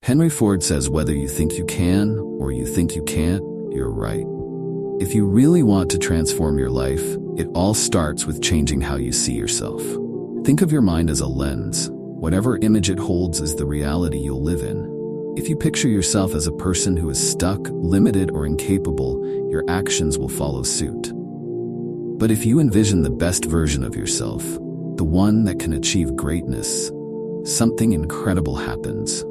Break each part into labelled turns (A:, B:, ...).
A: Henry Ford says whether you think you can or you think you can't, you're right. If you really want to transform your life, it all starts with changing how you see yourself. Think of your mind as a lens. Whatever image it holds is the reality you'll live in. If you picture yourself as a person who is stuck, limited, or incapable, your actions will follow suit. But if you envision the best version of yourself, the one that can achieve greatness, something incredible happens.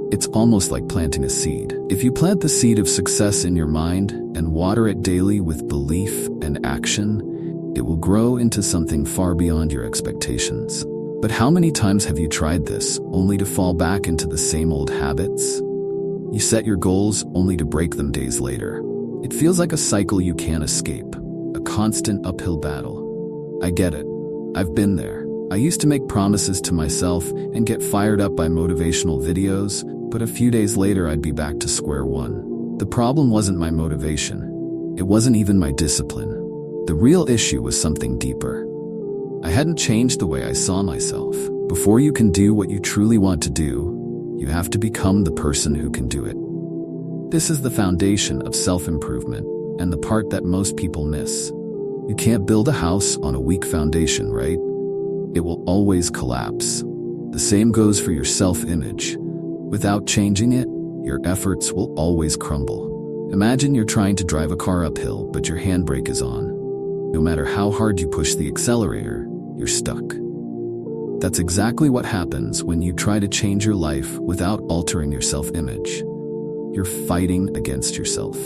A: It's almost like planting a seed. If you plant the seed of success in your mind and water it daily with belief and action, it will grow into something far beyond your expectations. But how many times have you tried this, only to fall back into the same old habits? You set your goals only to break them days later. It feels like a cycle you can't escape, a constant uphill battle. I get it. I've been there. I used to make promises to myself and get fired up by motivational videos, but a few days later I'd be back to square one. The problem wasn't my motivation. It wasn't even my discipline. The real issue was something deeper. I hadn't changed the way I saw myself. Before you can do what you truly want to do, you have to become the person who can do it. This is the foundation of self-improvement and the part that most people miss. You can't build a house on a weak foundation, right? It will always collapse. The same goes for your self-image. Without changing it, your efforts will always crumble. Imagine you're trying to drive a car uphill, but your handbrake is on. No matter how hard you push the accelerator, you're stuck. That's exactly what happens when you try to change your life without altering your self-image. You're fighting against yourself.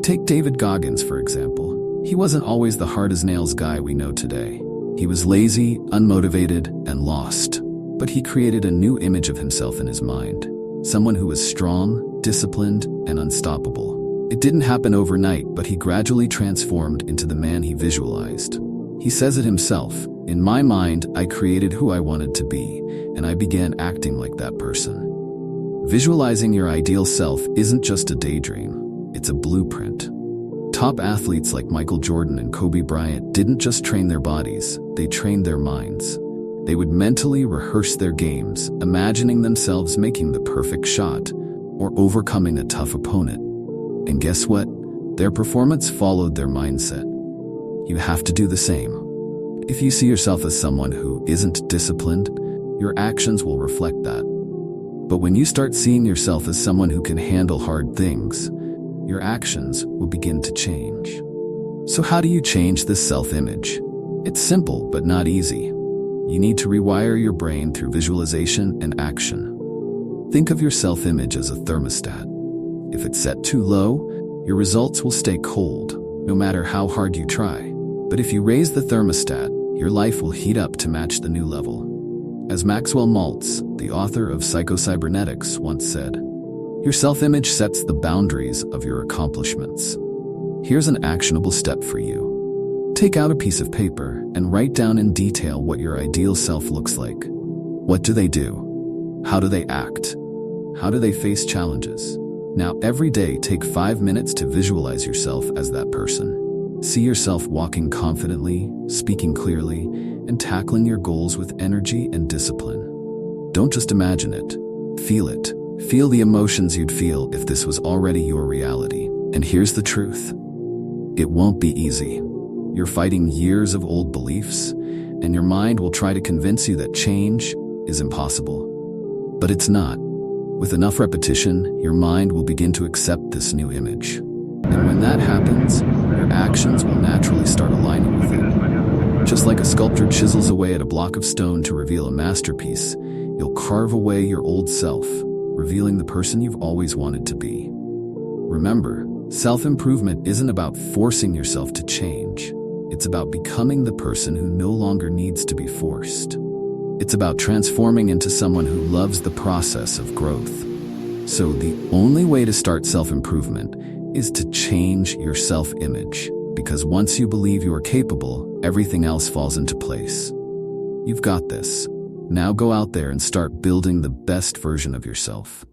A: Take David Goggins, for example. He wasn't always the hard-as-nails guy we know today. He was lazy, unmotivated, and lost. But he created a new image of himself in his mind. Someone who was strong, disciplined, and unstoppable. It didn't happen overnight, but he gradually transformed into the man he visualized. He says it himself, "In my mind, I created who I wanted to be, and I began acting like that person." Visualizing your ideal self isn't just a daydream, it's a blueprint. Top athletes like Michael Jordan and Kobe Bryant didn't just train their bodies, they trained their minds. They would mentally rehearse their games, imagining themselves making the perfect shot or overcoming a tough opponent. And guess what? Their performance followed their mindset. You have to do the same. If you see yourself as someone who isn't disciplined, your actions will reflect that. But when you start seeing yourself as someone who can handle hard things, your actions will begin to change. So how do you change this self-image? It's simple, but not easy. You need to rewire your brain through visualization and action. Think of your self-image as a thermostat. If it's set too low, your results will stay cold, no matter how hard you try. But if you raise the thermostat, your life will heat up to match the new level. As Maxwell Maltz, the author of Psycho-Cybernetics, once said, your self-image sets the boundaries of your accomplishments. Here's an actionable step for you. Take out a piece of paper and write down in detail what your ideal self looks like. What do they do? How do they act? How do they face challenges? Now, every day, take 5 minutes to visualize yourself as that person. See yourself walking confidently, speaking clearly, and tackling your goals with energy and discipline. Don't just imagine it. Feel it. Feel the emotions you'd feel if this was already your reality. And here's the truth. It won't be easy. You're fighting years of old beliefs, and your mind will try to convince you that change is impossible. But it's not. With enough repetition, your mind will begin to accept this new image. And when that happens, your actions will naturally start aligning with it. Just like a sculptor chisels away at a block of stone to reveal a masterpiece, you'll carve away your old self, revealing the person you've always wanted to be. Remember, self-improvement isn't about forcing yourself to change. It's about becoming the person who no longer needs to be forced. It's about transforming into someone who loves the process of growth. So the only way to start self-improvement is to change your self-image, because once you believe you are capable, everything else falls into place. You've got this. Now go out there and start building the best version of yourself.